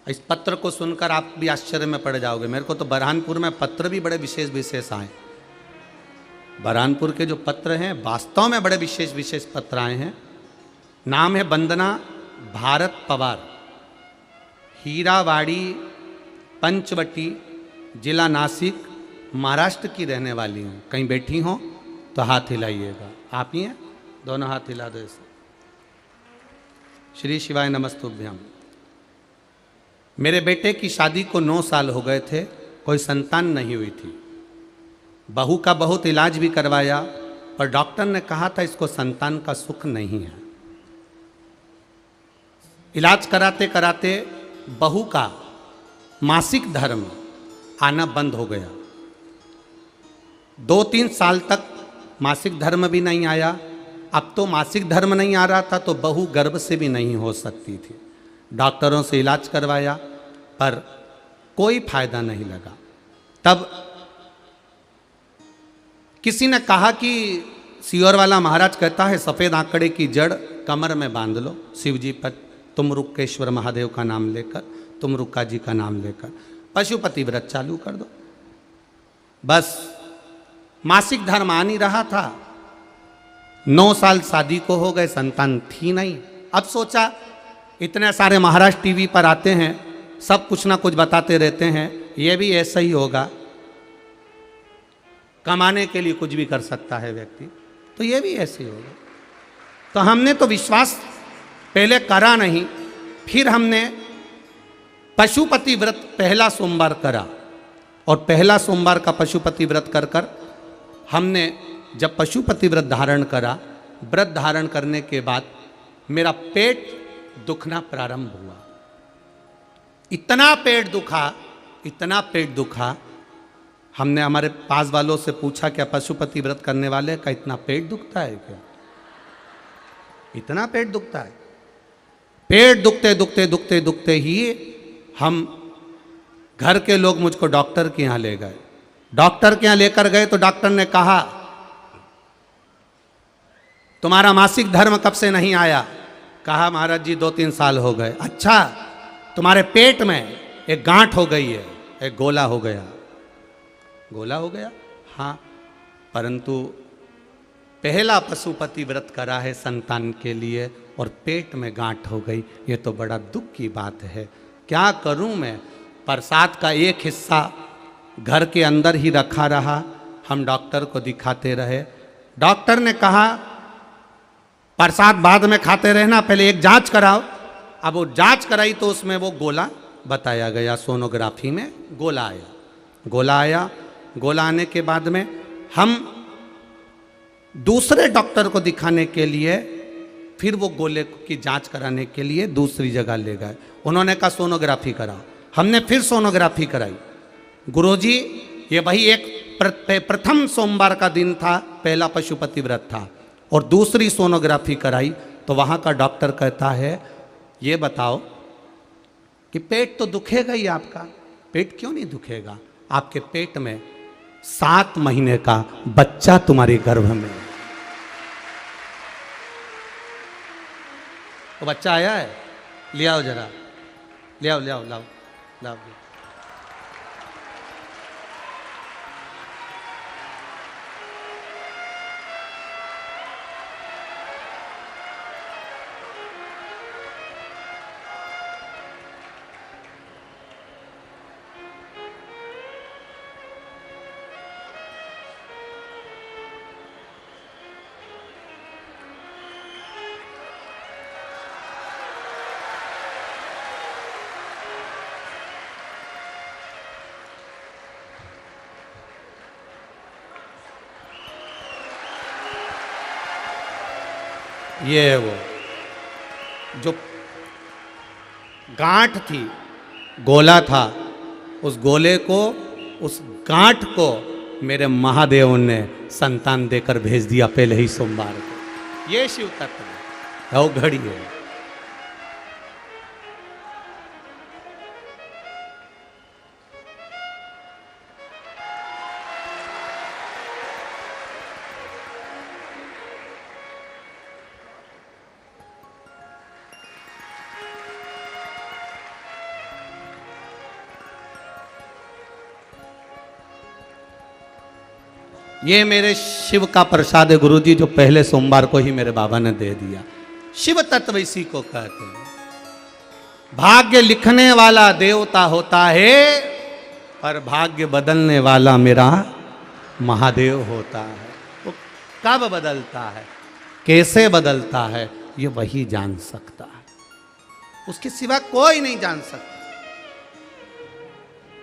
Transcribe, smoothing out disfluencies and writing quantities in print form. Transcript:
इस पत्र को सुनकर आप भी आश्चर्य में पड़ जाओगे। मेरे को तो बरहानपुर में पत्र भी बड़े विशेष विशेष आए। बरहानपुर के जो पत्र हैं वास्तव में बड़े विशेष विशेष पत्र आए हैं। नाम है वंदना भारत पवार, हीरावाड़ी पंचवटी, जिला नासिक, महाराष्ट्र की रहने वाली हूँ। कहीं बैठी हो तो हाथ हिलाइएगा। आप ही हैं? दोनों हाथ हिला दो ऐसे। श्री शिवाय नमस्तुभ्यम। मेरे बेटे की शादी को 9 साल हो गए थे, कोई संतान नहीं हुई थी। बहू का बहुत इलाज भी करवाया, पर डॉक्टर ने कहा था इसको संतान का सुख नहीं है। इलाज कराते कराते बहू का मासिक धर्म आना बंद हो गया। 2-3 साल तक मासिक धर्म भी नहीं आया। अब तो मासिक धर्म नहीं आ रहा था तो बहू गर्भ से भी नहीं हो सकती थी। डॉक्टरों से इलाज करवाया पर कोई फायदा नहीं लगा। तब किसी ने कहा कि सियोर वाला महाराज कहता है सफ़ेद आंकड़े की जड़ कमर में बांध लो शिव जी पर, तुम रुक्केश्वर महादेव का नाम लेकर, तुम रुक्का जी का नाम लेकर पशुपति व्रत चालू कर दो। बस मासिक धर्म आ नहीं रहा था। 9 साल शादी को हो गए, संतान थी नहीं। अब सोचा इतने सारे महाराज टीवी पर आते हैं, सब कुछ ना कुछ बताते रहते हैं, ये भी ऐसा ही होगा। कमाने के लिए कुछ भी कर सकता है व्यक्ति, तो ये भी ऐसे ही होगा। तो हमने तो विश्वास पहले करा नहीं, फिर हमने पशुपति व्रत पहला सोमवार करा। और पहला सोमवार का पशुपति व्रत कर कर हमने जब पशुपति व्रत धारण करा, व्रत धारण करने के बाद मेरा पेट दुखना प्रारंभ हुआ। इतना पेट दुखा, इतना पेट दुखा। हमने हमारे पास वालों से पूछा क्या पशुपति व्रत करने वाले का इतना पेट दुखता है क्या? इतना पेट दुखता है? पेट दुखते दुखते दुखते दुखते ही हम घर के लोग मुझको डॉक्टर के यहाँ ले गए। डॉक्टर के यहाँ लेकर गए तो डॉक्टर ने कहा तुम्हारा मासिक धर्म कब से नहीं आया? कहा महाराज जी 2-3 साल हो गए। अच्छा, तुम्हारे पेट में एक गांठ हो गई है, एक गोला हो गया। गोला हो गया? हाँ, परंतु पहला पशुपति व्रत करा है संतान के लिए और पेट में गांठ हो गई। ये तो बड़ा दुख की बात है। क्या करूं मैं? प्रसाद का एक हिस्सा घर के अंदर ही रखा रहा। हम डॉक्टर को दिखाते रहे। डॉक्टर ने कहा प्रसाद बाद में खाते रहना, पहले एक जांच कराओ। अब वो जांच कराई तो उसमें वो गोला बताया गया। सोनोग्राफी में गोला आया। गोला आया। गोला आने के बाद में हम दूसरे डॉक्टर को दिखाने के लिए फिर वो गोले की जांच कराने के लिए दूसरी जगह ले गए। उन्होंने कहा सोनोग्राफी कराओ। हमने फिर सोनोग्राफी कराई। गुरुजी ये वही एक प्रथम सोमवार का दिन था, पहला पशुपति व्रत था, और दूसरी सोनोग्राफी कराई तो वहाँ का डॉक्टर कहता है ये बताओ कि पेट तो दुखेगा ही आपका। पेट क्यों नहीं दुखेगा? आपके पेट में 7 महीने का बच्चा तुम्हारे गर्भ में। वो बच्चा आया है, ले आओ जरा, ले आओ ले आओ लाओ लाओ। ये है वो जो गांठ थी, गोला था, उस गोले को, उस गांठ को मेरे महादेव ने संतान देकर भेज दिया पहले ही सोमवार को। ये शिव तत्व है, वो घड़ी है। ये मेरे शिव का प्रसाद है गुरुजी, जो पहले सोमवार को ही मेरे बाबा ने दे दिया। शिव तत्व इसी को कहते हैं। भाग्य लिखने वाला देवता होता है, पर भाग्य बदलने वाला मेरा महादेव होता है। वो कब बदलता है, कैसे बदलता है, ये वही जान सकता है, उसके सिवा कोई नहीं जान सकता।